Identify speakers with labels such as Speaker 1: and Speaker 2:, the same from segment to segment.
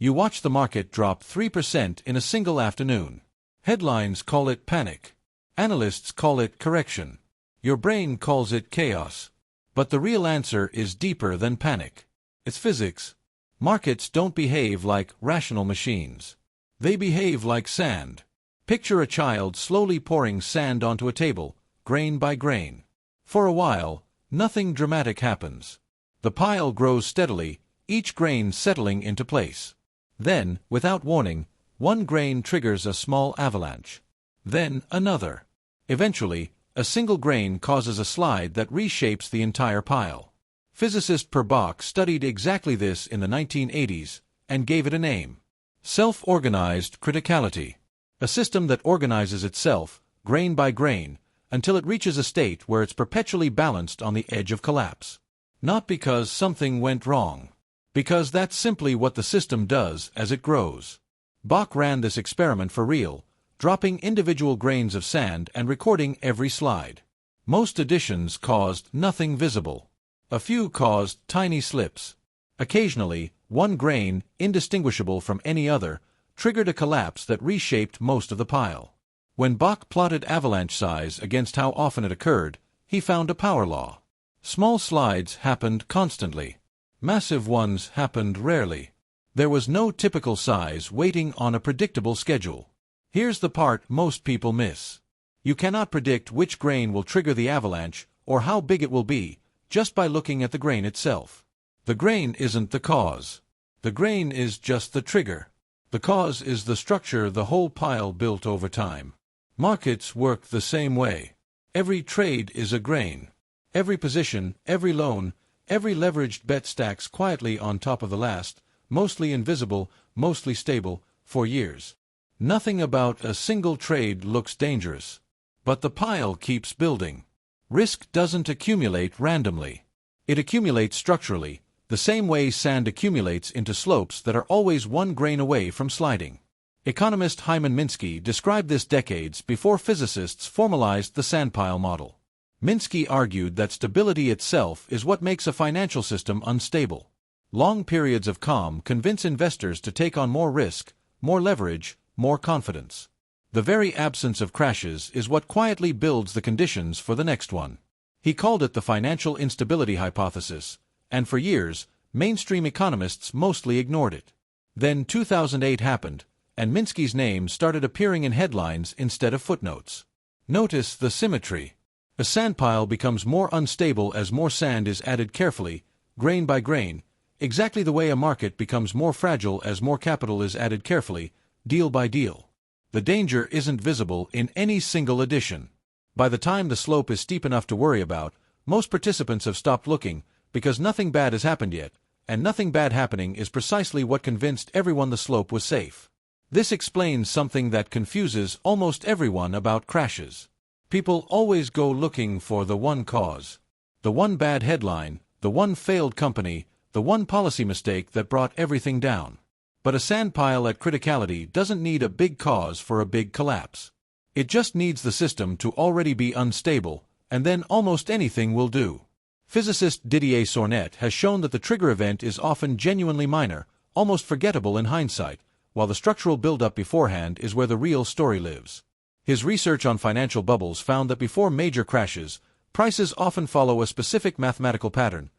Speaker 1: You watch the market drop 3% in a single afternoon. Headlines call it panic. Analysts call it correction. Your brain calls it chaos. But the real answer is deeper than panic. It's physics. Markets don't behave like rational machines. They behave like sand. Picture a child slowly pouring sand onto a table, grain by grain. For a while, nothing dramatic happens. The pile grows steadily, each grain settling into place. Then, without warning, one grain triggers a small avalanche. Then another. Eventually, a single grain causes a slide that reshapes the entire pile. Physicist Per Bak studied exactly this in the 1980s and gave it a name: self-organized criticality. A system that organizes itself, grain by grain, until it reaches a state where it's perpetually balanced on the edge of collapse. Not because something went wrong. Because that's simply what the system does as it grows. Bak ran this experiment for real, dropping individual grains of sand and recording every slide. Most additions caused nothing visible. A few caused tiny slips. Occasionally, one grain, indistinguishable from any other, triggered a collapse that reshaped most of the pile. When Bak plotted avalanche size against how often it occurred, he found a power law. Small slides happened constantly. Massive ones happened rarely. There was no typical size waiting on a predictable schedule. Here's the part most people miss. You cannot predict which grain will trigger the avalanche or how big it will be just by looking at the grain itself. The grain isn't the cause. The grain is just the trigger. The cause is the structure the whole pile built over time. Markets work the same way. Every trade is a grain. Every position, every loan, every leveraged bet stacks quietly on top of the last, mostly invisible, mostly stable, for years. Nothing about a single trade looks dangerous. But the pile keeps building. Risk doesn't accumulate randomly. It accumulates structurally, the same way sand accumulates into slopes that are always one grain away from sliding. Economist Hyman Minsky described this decades before physicists formalized the sandpile model. Minsky argued that stability itself is what makes a financial system unstable. Long periods of calm convince investors to take on more risk, more leverage, more confidence. The very absence of crashes is what quietly builds the conditions for the next one. He called it the financial instability hypothesis, and for years, mainstream economists mostly ignored it. Then 2008 happened, and Minsky's name started appearing in headlines instead of footnotes. Notice the symmetry. A sandpile becomes more unstable as more sand is added carefully, grain by grain, exactly the way a market becomes more fragile as more capital is added carefully, deal by deal. The danger isn't visible in any single addition. By the time the slope is steep enough to worry about, most participants have stopped looking, because nothing bad has happened yet, and nothing bad happening is precisely what convinced everyone the slope was safe. This explains something that confuses almost everyone about crashes. People always go looking for the one cause. The one bad headline, the one failed company, the one policy mistake that brought everything down. But a sandpile at criticality doesn't need a big cause for a big collapse. It just needs the system to already be unstable, and then almost anything will do. Physicist Didier Sornette has shown that the trigger event is often genuinely minor, almost forgettable in hindsight, while the structural buildup beforehand is where the real story lives. His research on financial bubbles found that before major crashes, prices often follow a specific mathematical pattern,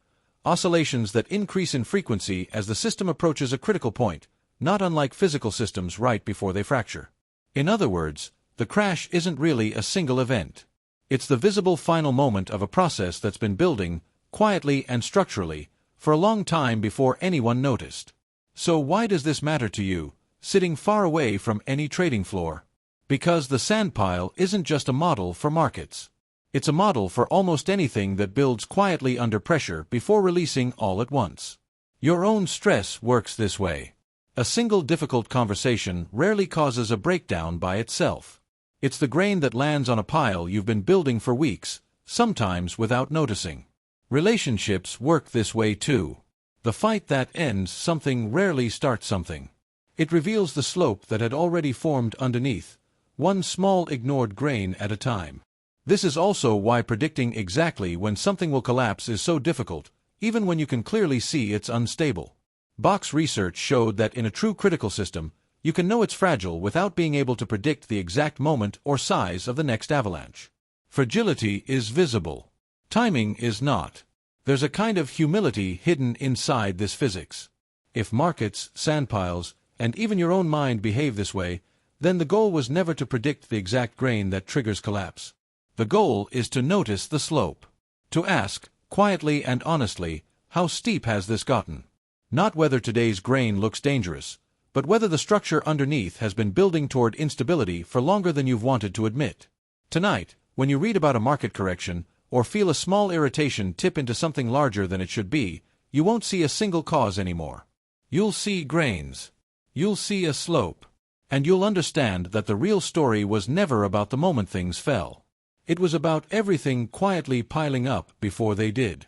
Speaker 1: oscillations that increase in frequency as the system approaches a critical point, not unlike physical systems right before they fracture. In other words, the crash isn't really a single event. It's the visible final moment of a process that's been building, quietly and structurally, for a long time before anyone noticed. So why does this matter to you, sitting far away from any trading floor? Because the sandpile isn't just a model for markets. It's a model for almost anything that builds quietly under pressure before releasing all at once. Your own stress works this way. A single difficult conversation rarely causes a breakdown by itself. It's the grain that lands on a pile you've been building for weeks, sometimes without noticing. Relationships work this way too. The fight that ends something rarely starts something. It reveals the slope that had already formed underneath, one small ignored grain at a time. This is also why predicting exactly when something will collapse is so difficult, even when you can clearly see it's unstable. Bak's research showed that in a true critical system, you can know it's fragile without being able to predict the exact moment or size of the next avalanche. Fragility is visible. Timing is not. There's a kind of humility hidden inside this physics. If markets, sandpiles, and even your own mind behave this way, then the goal was never to predict the exact grain that triggers collapse. The goal is to notice the slope. To ask, quietly and honestly, how steep has this gotten? Not whether today's grain looks dangerous, but whether the structure underneath has been building toward instability for longer than you've wanted to admit. Tonight, when you read about a market correction, or feel a small irritation tip into something larger than it should be, you won't see a single cause anymore. You'll see grains. You'll see a slope. And you'll understand that the real story was never about the moment things fell. It was about everything quietly piling up before they did.